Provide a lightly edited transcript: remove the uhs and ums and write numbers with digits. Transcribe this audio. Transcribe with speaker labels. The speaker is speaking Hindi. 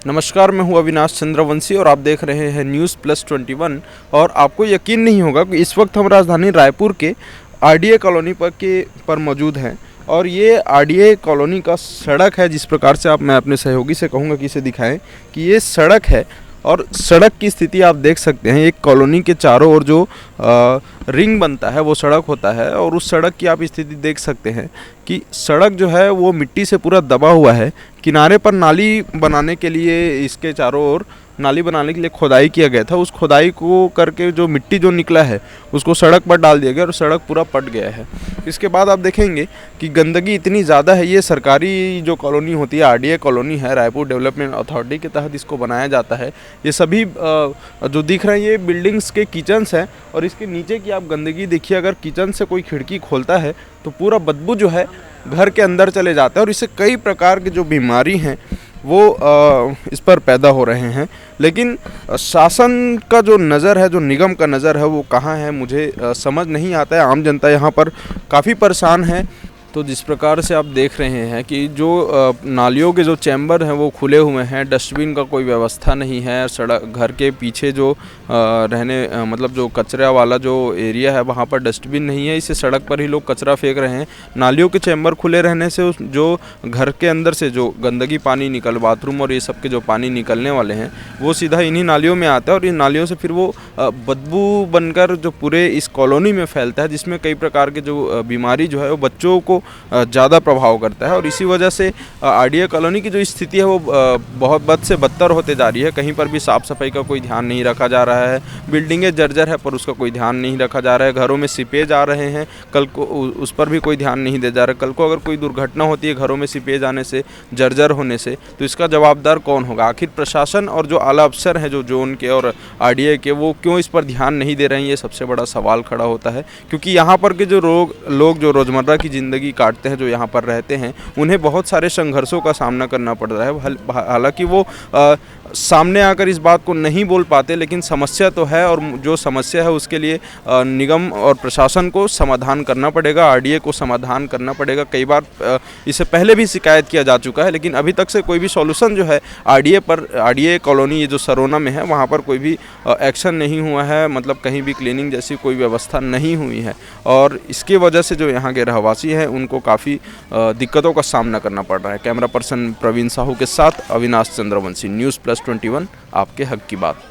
Speaker 1: नमस्कार, मैं हूं अविनाश चंद्रवंशी और आप देख रहे हैं न्यूज़ प्लस 21। और आपको यकीन नहीं होगा कि इस वक्त हम राजधानी रायपुर के आरडीए कॉलोनी पर मौजूद हैं। और ये आरडीए कॉलोनी का सड़क है, जिस प्रकार से मैं अपने सहयोगी से कहूँगा कि इसे दिखाएं कि ये सड़क है। और सड़क की स्थिति आप देख सकते हैं, एक कॉलोनी के चारों ओर जो रिंग बनता है वो सड़क होता है। और उस सड़क की आप स्थिति देख सकते हैं कि सड़क जो है वो मिट्टी से पूरा दबा हुआ है। किनारे पर नाली बनाने के लिए, इसके चारों ओर नाली बनाने के लिए खोदाई किया गया था। उस खोदाई को करके जो मिट्टी जो निकला है उसको सड़क पर डाल दिया गया और सड़क पूरा पट गया है। इसके बाद आप देखेंगे कि गंदगी इतनी ज़्यादा है। ये सरकारी जो कॉलोनी होती है, आरडीए कॉलोनी है, रायपुर डेवलपमेंट अथॉरिटी के तहत इसको बनाया जाता है। ये सभी जो दिख रहे हैं ये बिल्डिंग्स के किचन्स हैं। और इसके नीचे की आप गंदगी देखिए, अगर किचन से कोई खिड़की खोलता है तो पूरा बदबू जो है घर के अंदर चले जाता है। और इससे कई प्रकार की जो बीमारी हैं वो इस पर पैदा हो रहे हैं। लेकिन शासन का जो नज़र है, जो निगम का नज़र है, वो कहाँ है मुझे समझ नहीं आता है। आम जनता यहाँ पर काफ़ी परेशान है। तो जिस प्रकार से आप देख रहे हैं कि जो नालियों के जो चैम्बर हैं वो खुले हुए हैं, डस्टबिन का कोई व्यवस्था नहीं है। सड़क घर के पीछे जो मतलब जो कचरा वाला जो एरिया है वहाँ पर डस्टबिन नहीं है, इससे सड़क पर ही लोग कचरा फेंक रहे हैं। नालियों के चैम्बर खुले रहने से जो घर के अंदर से जो गंदगी पानी बाथरूम और ये सब के जो पानी निकलने वाले हैं वो सीधा इन्हीं नालियों में आता है। और इन नालियों से फिर वो बदबू बनकर जो पूरे इस कॉलोनी में फैलता है, जिसमें कई प्रकार के जो बीमारी जो है वो बच्चों को ज़्यादा प्रभाव करता है। और इसी वजह से आरडीए कॉलोनी की जो स्थिति है वो बहुत बद से बदतर होते जा रही है। कहीं पर भी साफ़ सफाई का कोई ध्यान नहीं रखा जा रहा है। बिल्डिंगें जर्जर है पर उसका कोई ध्यान नहीं रखा जा रहा है। घरों में सीपेज आ रहे हैं, कल को उस पर भी कोई ध्यान नहीं दिया जा रहा है। कल को अगर कोई दुर्घटना होती है घरों में सीपेज आने से, जर्जर होने से, तो इसका जवाबदार कौन होगा? आखिर प्रशासन और जो आला अफसर हैं जो जोन के और आरडीए के, वो क्यों इस पर ध्यान नहीं दे रहे हैं? ये सबसे बड़ा सवाल खड़ा होता है। क्योंकि यहाँ पर के जो लोग जो रोज़मर्रा की ज़िंदगी काटते हैं, जो यहाँ पर रहते हैं, उन्हें बहुत सारे संघर्षों का सामना करना पड़ रहा है। हालांकि वो सामने आकर इस बात को नहीं बोल पाते, लेकिन समस्या तो है। और जो समस्या है उसके लिए निगम और प्रशासन को समाधान करना पड़ेगा, आरडीए को समाधान करना पड़ेगा। कई बार इससे पहले भी शिकायत किया जा चुका है, लेकिन अभी तक से कोई भी सॉल्यूशन जो है आरडीए कॉलोनी ये जो सरोना में है वहाँ पर कोई भी एक्शन नहीं हुआ है। मतलब कहीं भी क्लीनिंग जैसी कोई व्यवस्था नहीं हुई है। और इसकी वजह से जो यहाँ के रहवासी हैं उनको काफ़ी दिक्कतों का सामना करना पड़ रहा है। कैमरा पर्सन प्रवीण साहू के साथ अविनाश चंद्रवंशी, न्यूज़ प्लस 21, आपके हक की बात।